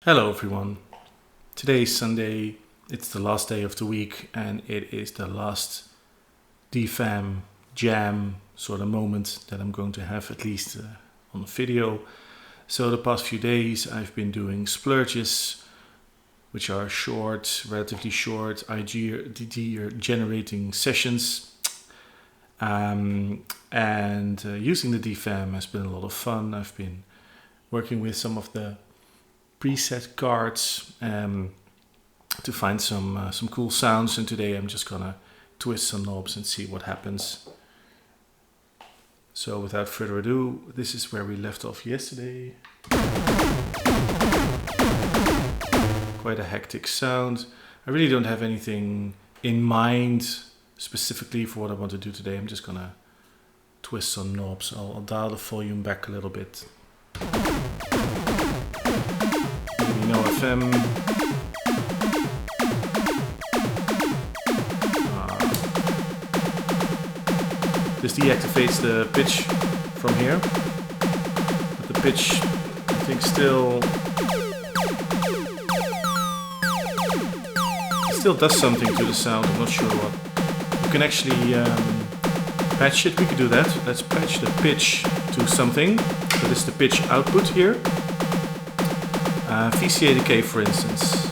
Hello everyone. Today is Sunday, it's the last day of the week and it is the last DFAM jam sort of moment that I'm going to have, at least on the video. So the past few days I've been doing splurges, which are short, relatively short IGR generating sessions. And using the DFAM has been a lot of fun. I've been working with some of the preset cards to find some cool sounds, and today I'm just gonna twist some knobs and see what happens. So without further ado, this is where we left off yesterday. Quite a hectic sound. I really don't have anything in mind specifically for what I want to do today. I'm just gonna twist some knobs. I'll dial the volume back a little bit. No FM. This deactivates the pitch from here. But the pitch, I think, still does something to the sound. I'm not sure what. You can actually patch it. We could do that. Let's patch the pitch to something. So this is the pitch output here. VCA decay, for instance.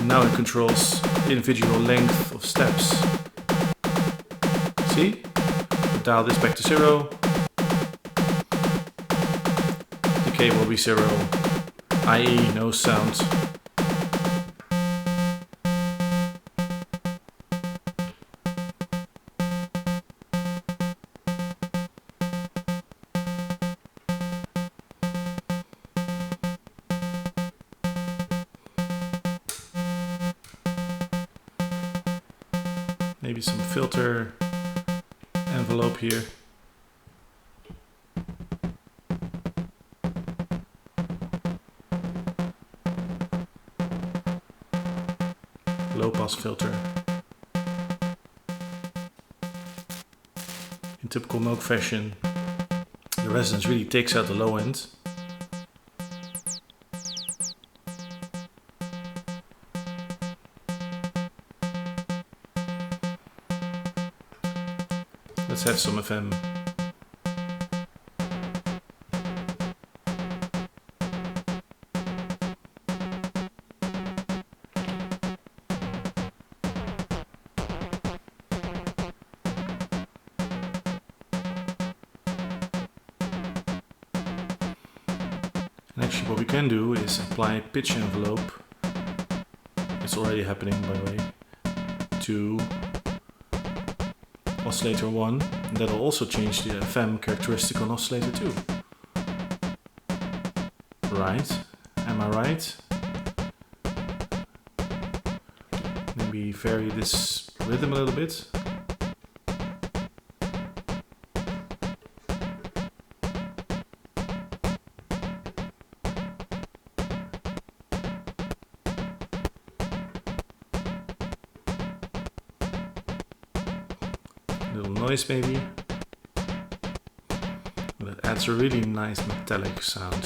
Now it controls individual length of steps. See? Dial this back to 0. Decay will be 0, i.e. no sound. Maybe some filter envelope here. Low pass filter. In typical Moog fashion, the resonance really takes out the low end. Let's have some FM. And actually what we can do is apply pitch envelope. It's already happening, by the way, to oscillator 1, and that'll also change the FM characteristic on oscillator 2. Right, am I right? Maybe vary this rhythm a little bit. Little noise maybe. That adds a really nice metallic sound.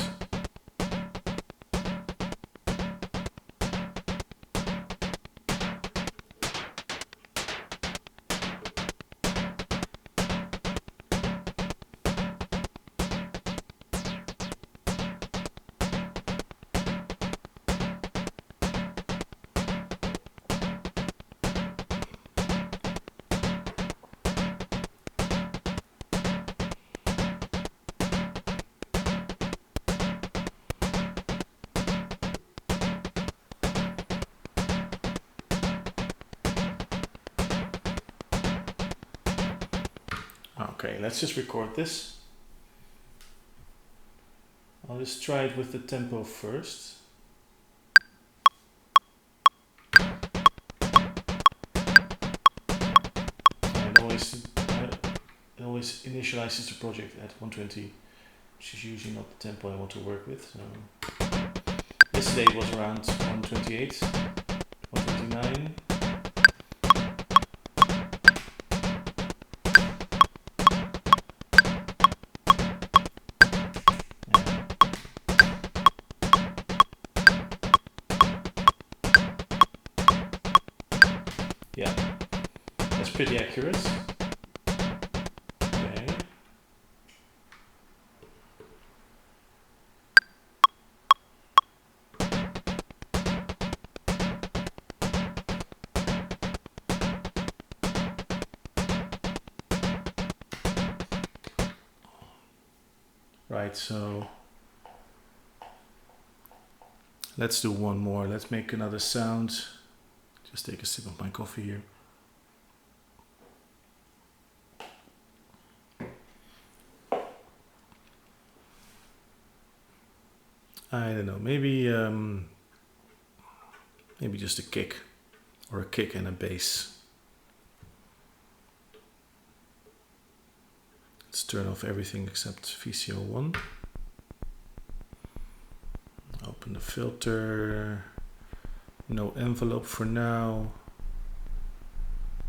Okay, let's just record this. I'll just try it with the tempo first. It always initializes the project at 120, which is usually not the tempo I want to work with. So yesterday it was around 128, 129. pretty accurate. Okay. Right, so let's do one more. Let's make another sound. Just take a sip of my coffee here. I don't know, maybe just a kick, or a kick and a bass. Let's turn off everything except VCO1. Open the filter. No envelope for now.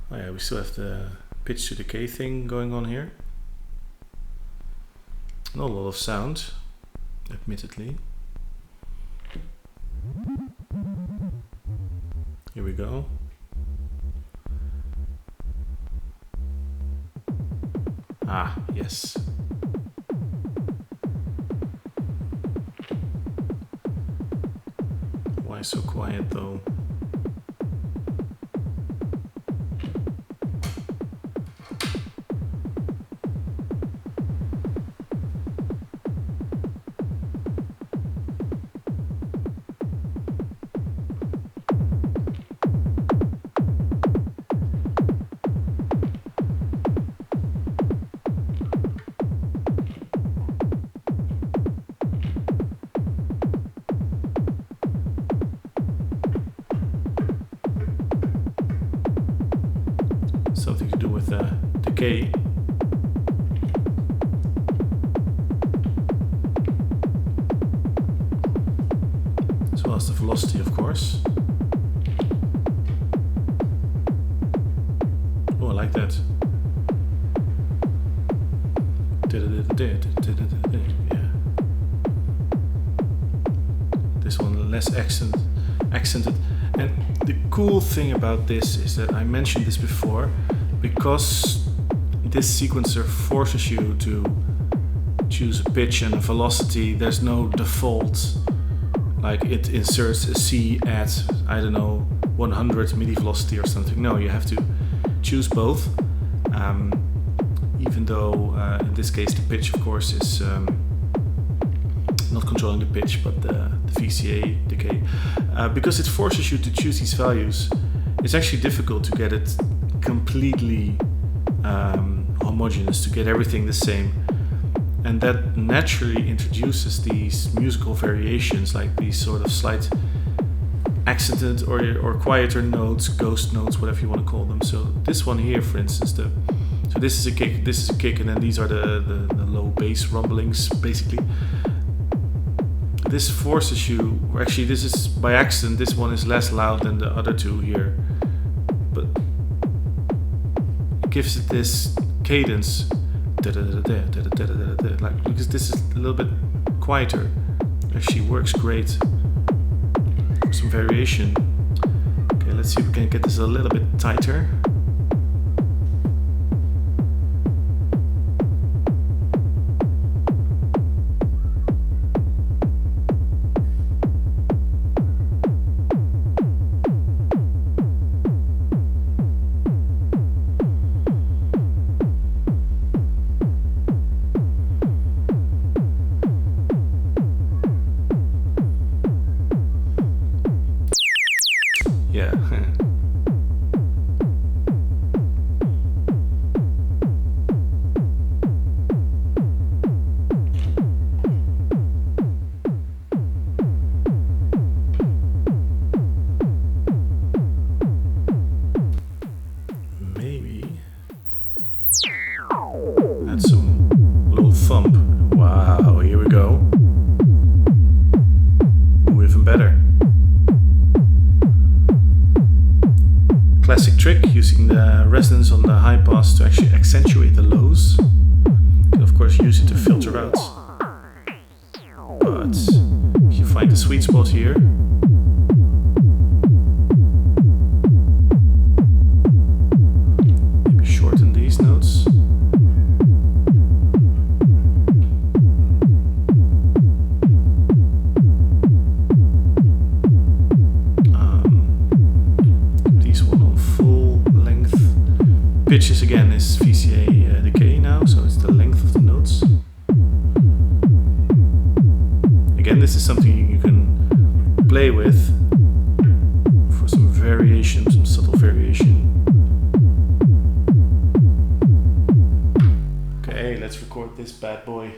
Oh yeah, we still have the pitch to decay thing going on here. Not a lot of sound, admittedly. Here we go. Ah, yes. Why so quiet though? Something to do with decay. As well as the velocity, of course. Oh, I like that. Yeah. This one less accented. And the cool thing about this is that I mentioned this before, because this sequencer forces you to choose a pitch and a velocity. There's no default, like it inserts a C at, I don't know, 100 MIDI velocity or something. No, you have to choose both. Even though in this case the pitch, of course, is not controlling the pitch, but the VCA decay. Because it forces you to choose these values, it's actually difficult to get it completely homogeneous, to get everything the same. And that naturally introduces these musical variations, like these sort of slight accented or quieter notes, ghost notes, whatever you want to call them. So this one here, for instance, so this is a kick, and then these are the low bass rumblings, basically. This forces you, or actually this is by accident, this one is less loud than the other two here, but it gives it this cadence, like, because this is a little bit quieter. Actually works great. Some variation. Okay, let's see if we can get this a little bit tighter. Yeah. Maybe that's some little thump. Wow, here we go. Ooh, even better. Classic trick, using the resonance on the high pass to actually accentuate the lows. You can of course use it to filter out. But if you find the sweet spot here, pitches again is VCA decay now, so it's the length of the notes. Again, this is something you can play with for some variation, some subtle variation. Okay, let's record this bad boy.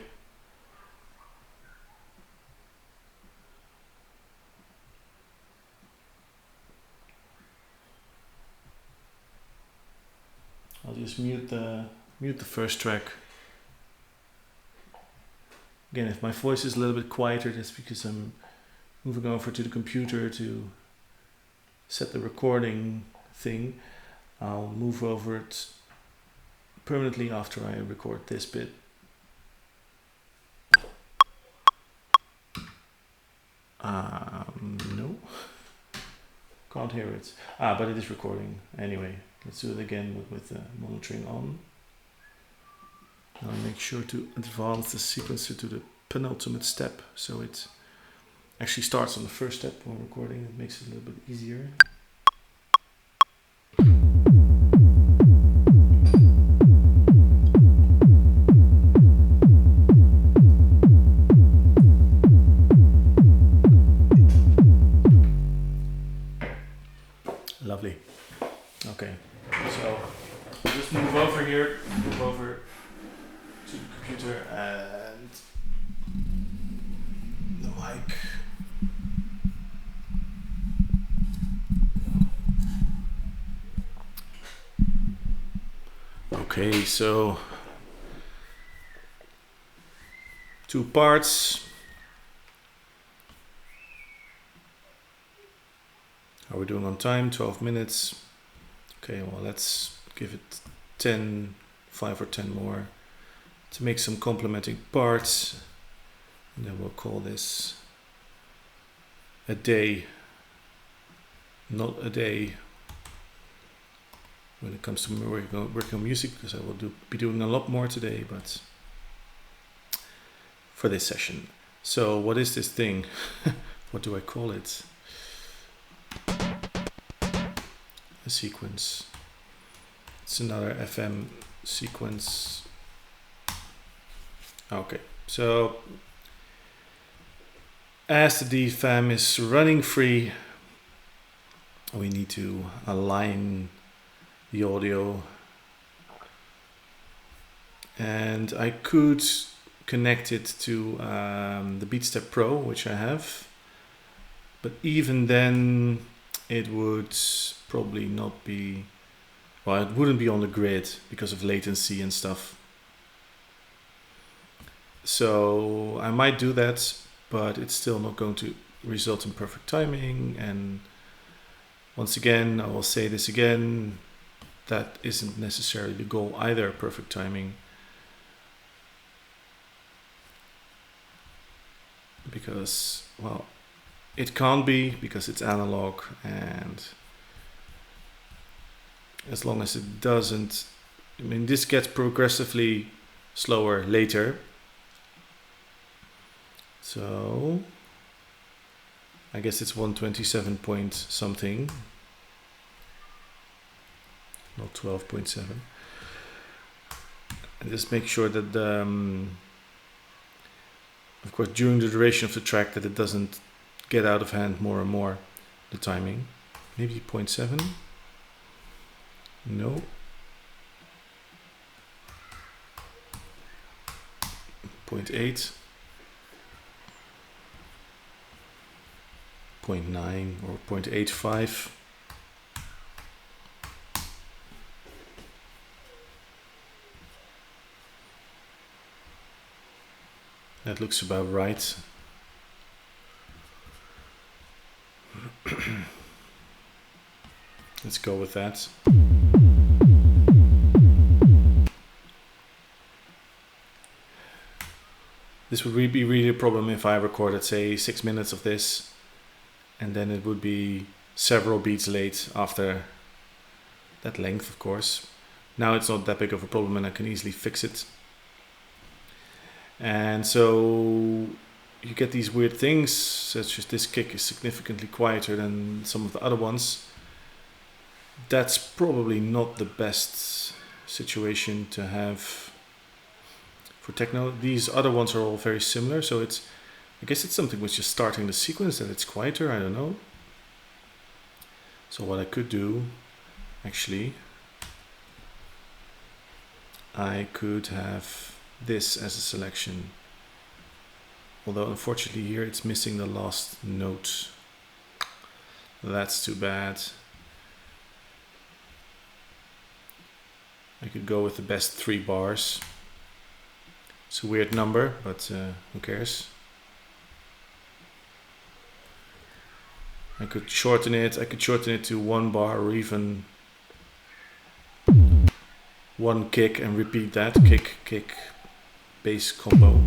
I'll just mute the first track. Again, if my voice is a little bit quieter, that's because I'm moving over to the computer to set the recording thing. I'll move over it permanently after I record this bit. No, can't hear it. But it is recording anyway. Let's do it again with the monitoring on. I'll make sure to advance the sequencer to the penultimate step, so it actually starts on the first step when recording. It makes it a little bit easier. Lovely. Okay, so I'll just move over here, move over to the computer and the mic. Okay, so 2 parts. How are we doing on time? 12 minutes. Okay, well, let's give it 5 or 10 more to make some complementing parts. And then we'll call this a day, not a day, when it comes to working on music, because I will be doing a lot more today, but for this session. So what is this thing? What do I call it? A sequence. It's another FM sequence. Okay, so as the DFAM is running free, we need to align the audio, and I could connect it to the BeatStep Pro, which I have, but even then it would probably not be, well, it wouldn't be on the grid because of latency and stuff. So I might do that, but it's still not going to result in perfect timing. And once again, I will say this again, that isn't necessarily the goal either, perfect timing. Because, well, it can't be, because it's analog, and as long as it doesn't, I mean, this gets progressively slower later. So I guess it's 127 point something, not 12.7. And just make sure that of course, during the duration of the track, that it doesn't get out of hand more and more, the timing. Maybe 0.7. No. 0.8. 0.9 or 0.85. That looks about right. Let's go with that. This would be really a problem if I recorded, say, 6 minutes of this, and then it would be several beats late after that length, of course. Now it's not that big of a problem and I can easily fix it. And so you get these weird things, such as this kick is significantly quieter than some of the other ones. That's probably not the best situation to have for techno. These other ones are all very similar, so it's, I guess it's something with just starting the sequence that it's quieter, I don't know. So what I could do, actually, I could have this as a selection. Although unfortunately here it's missing the last note. That's too bad. I could go with the best 3 bars. It's a weird number, but who cares? I could shorten it. I could shorten it to 1 bar or even 1 kick and repeat that. Kick, kick, bass combo.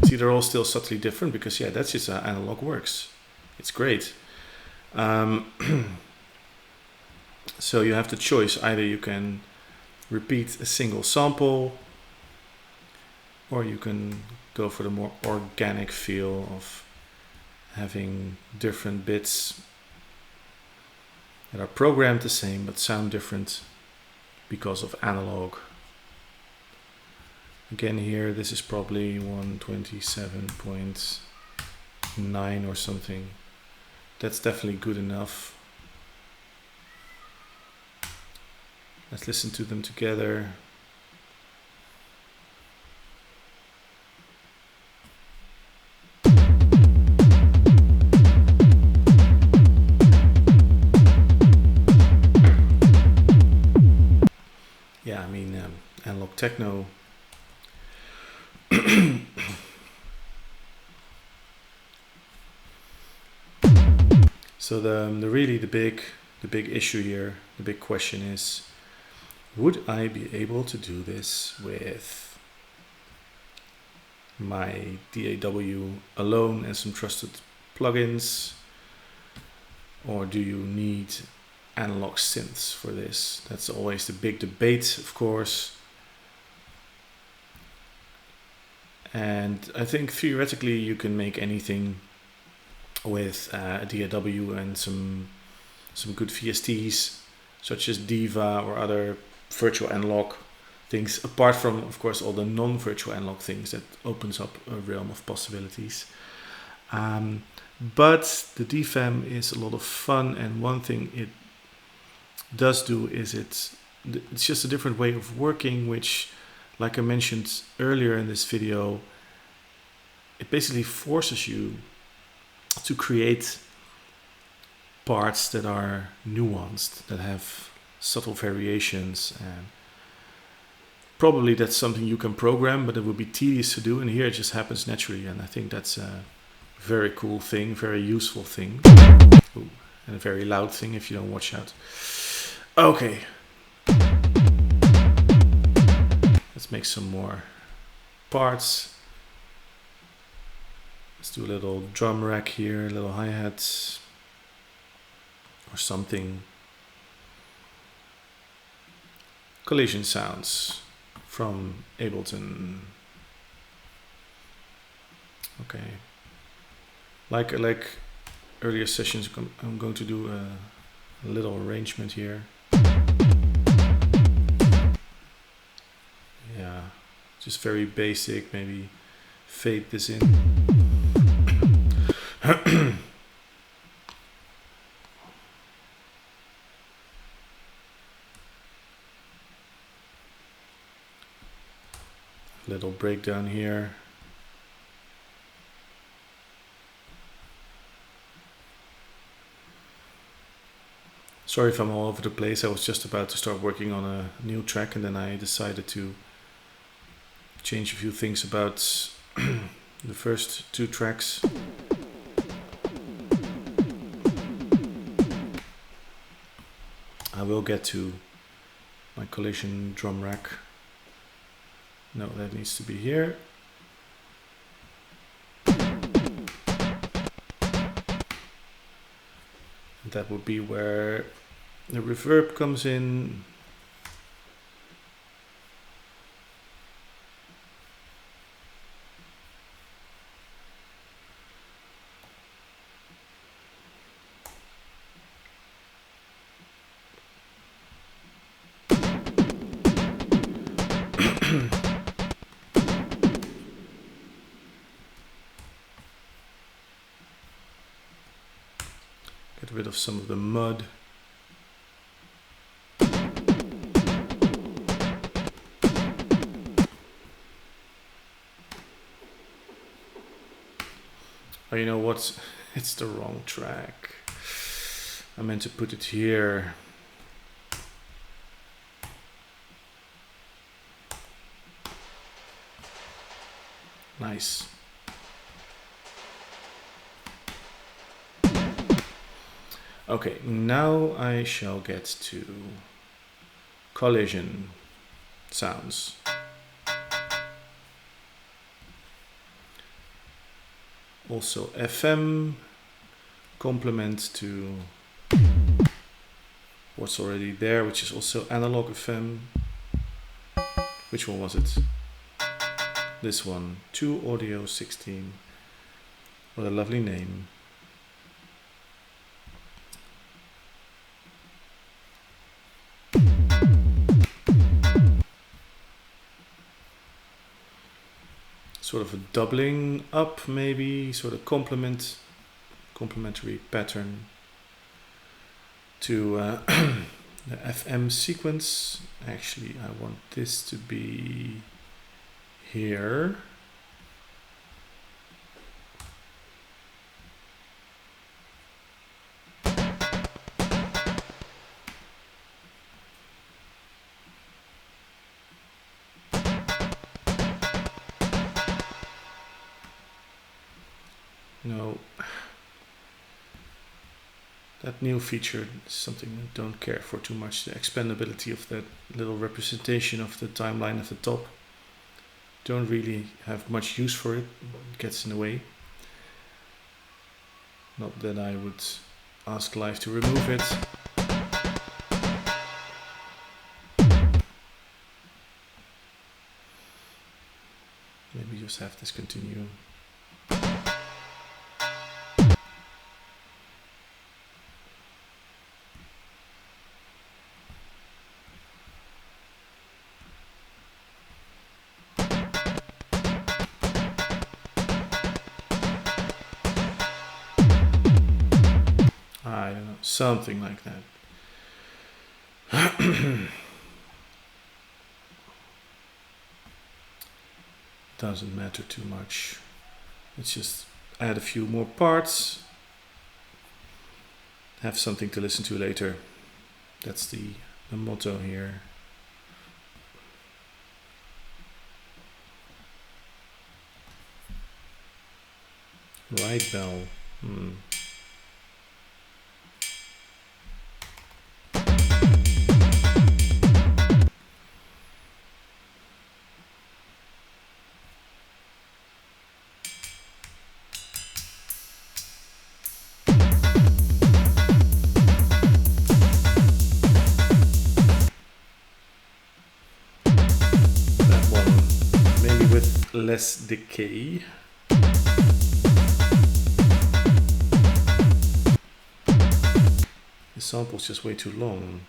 See, they're all still subtly different because, yeah, that's just how analog works. It's great. So you have the choice. Either you can repeat a single sample, or you can go for the more organic feel of having different bits that are programmed the same but sound different because of analog. Again here, this is probably 127.9 or something. That's definitely good enough. Let's listen to them together. Yeah, I mean, analog techno. So the big issue here, the big question is, would I be able to do this with my DAW alone and some trusted plugins, or do you need analog synths for this? That's always the big debate, of course. And I think theoretically you can make anything with a DAW and some good VSTs, such as Diva or other virtual analog things, apart from, of course, all the non-virtual analog things that opens up a realm of possibilities. But the DFAM is a lot of fun, and one thing it does do is it's just a different way of working, which, like I mentioned earlier in this video, it basically forces you to create parts that are nuanced, that have subtle variations, and probably that's something you can program, but it would be tedious to do, and here it just happens naturally, and I think that's a very cool thing, very useful thing. Ooh, and a very loud thing if you don't watch out. Okay, let's make some more parts. Let's do a little drum rack here, a little hi-hat or something. Collision sounds from Ableton. Okay, like earlier sessions, I'm going to do a little arrangement here. Yeah, just very basic. Maybe fade this in. Little breakdown here. Sorry if I'm all over the place. I was just about to start working on a new track, and then I decided to change a few things about the first 2 tracks. I will get to my collision drum rack. No, that needs to be here. That would be where the reverb comes in. Get rid of some of the mud. Oh, you know what? It's the wrong track. I meant to put it here. Nice. Okay, now I shall get to collision sounds. Also FM, complement to what's already there, which is also analog FM. Which one was it? This one, 2 Audio 16. What a lovely name. Sort of a doubling up, maybe, sort of complementary pattern to the FM sequence. Actually, I want this to be here. No, that new feature is something I don't care for too much. The expandability of that little representation of the timeline at the top. Don't really have much use for it. It gets in the way. Not that I would ask Live to remove it. Maybe just have this continue. I don't know, something like that. Doesn't matter too much. Let's just add a few more parts. Have something to listen to later. That's the motto here. Right bell. Less decay. The sample's just way too long.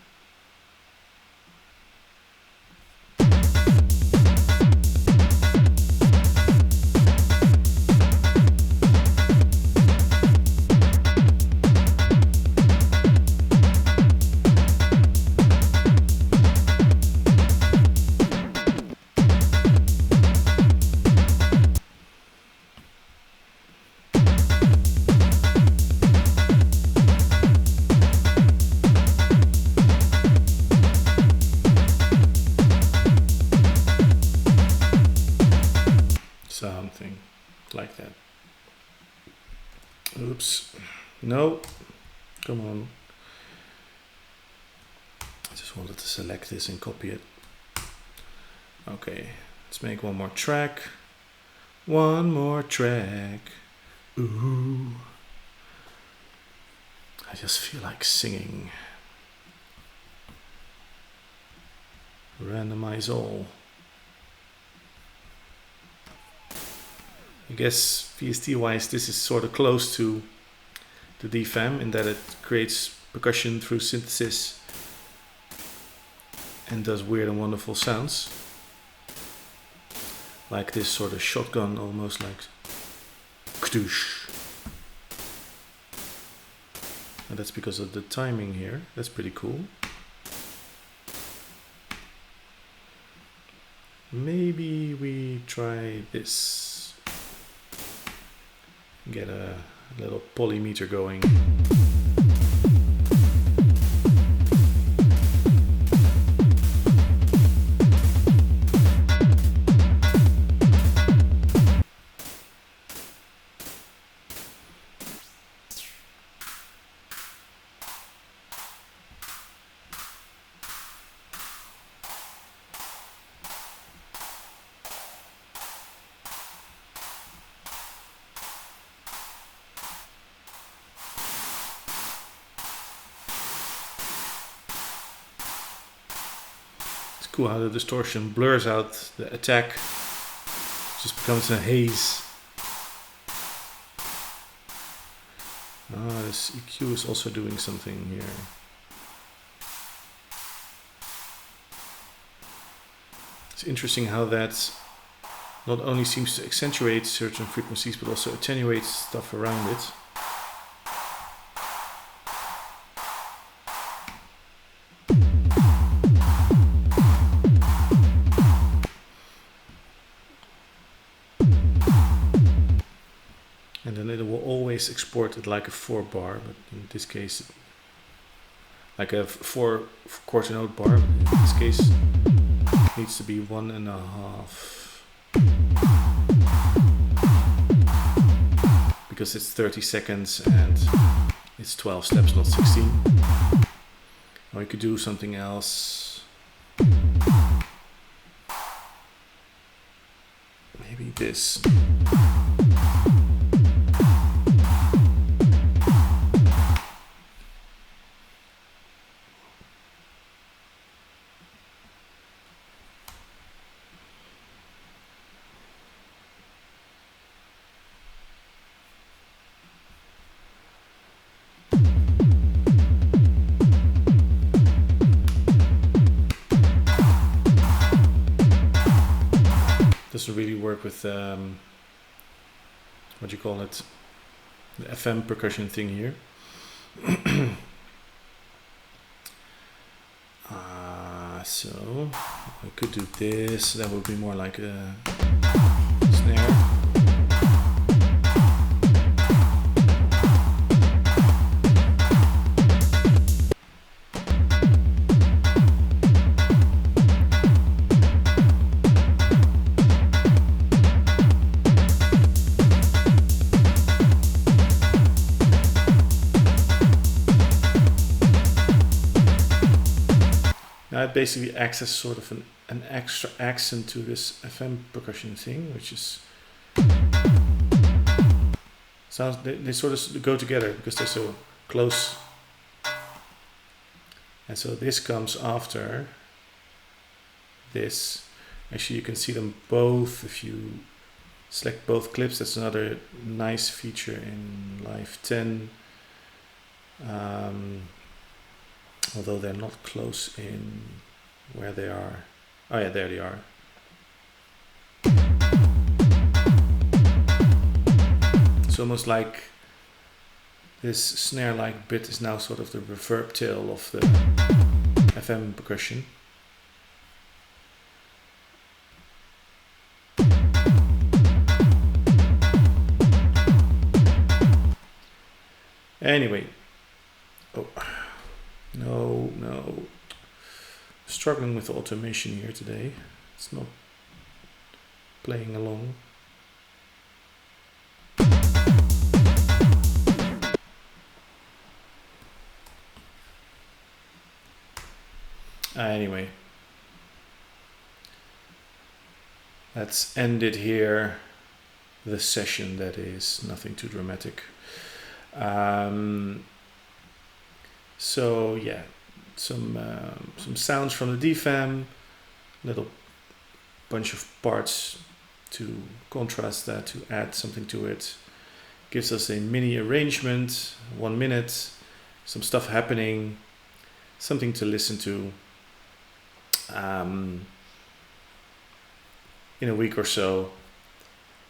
Something like that. Oops. No. Come on. I just wanted to select this and copy it. Okay. Let's make one more track. One more track. Ooh. I just feel like singing. Randomize all. I guess VST wise this is sort of close to the DFAM in that it creates percussion through synthesis and does weird and wonderful sounds. like this sort of shotgun, almost like kdoosh. And that's because of the timing here. That's pretty cool. Maybe we try this. Get a little polymeter going. Cool how the distortion blurs out the attack, just becomes a haze. This EQ is also doing something here. It's interesting how that not only seems to accentuate certain frequencies but also attenuate stuff around it. And then it will always export it like a 4-bar, but in this case, like a 4-quarter note bar. But in this case, it needs to be 1.5, because it's 30 seconds and it's 12 steps, not 16. Or you could do something else. Maybe this. Doesn't really work with what do you call it, the FM percussion thing here. So I could do this. That would be more like a snare. Now it basically acts as sort of an extra accent to this FM percussion thing, which is sounds they sort of go together because they're so close. And so this comes after this. Actually, you can see them both if you select both clips. That's another nice feature in Live 10. Although they're not close in where they are. Oh yeah, there they are. It's almost like this snare-like bit is now sort of the reverb tail of the FM percussion. Anyway. Oh. No. Struggling with the automation here today. It's not playing along. Anyway. Let's end it here. The session, that is. Nothing too dramatic. So yeah, some sounds from the DFAM, little bunch of parts to contrast that, to add something to it. Gives us a mini arrangement, 1 minute, some stuff happening, something to listen to. in a week or so.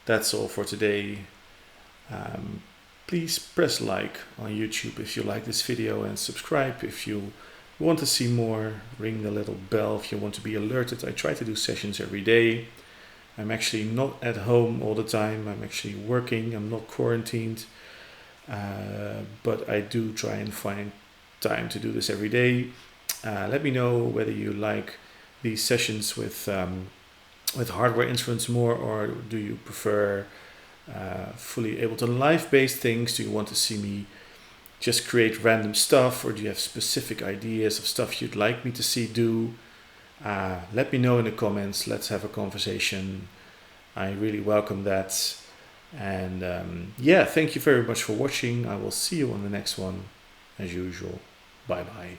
That's all for today. Please press like on YouTube if you like this video, and subscribe if you want to see more. Ring the little bell if you want to be alerted. I try to do sessions every day. I'm actually not at home all the time. I'm actually working. I'm not quarantined. But I do try and find time to do this every day. Let me know whether you like these sessions with hardware instruments more, or do you prefer fully Ableton Live-based things? Do you want to see me just create random stuff, or do you have specific ideas of stuff you'd like me to see do? Let me know in the comments. Let's have a conversation. I really welcome that. And yeah, thank you very much for watching. I will see you on the next one as usual. Bye bye.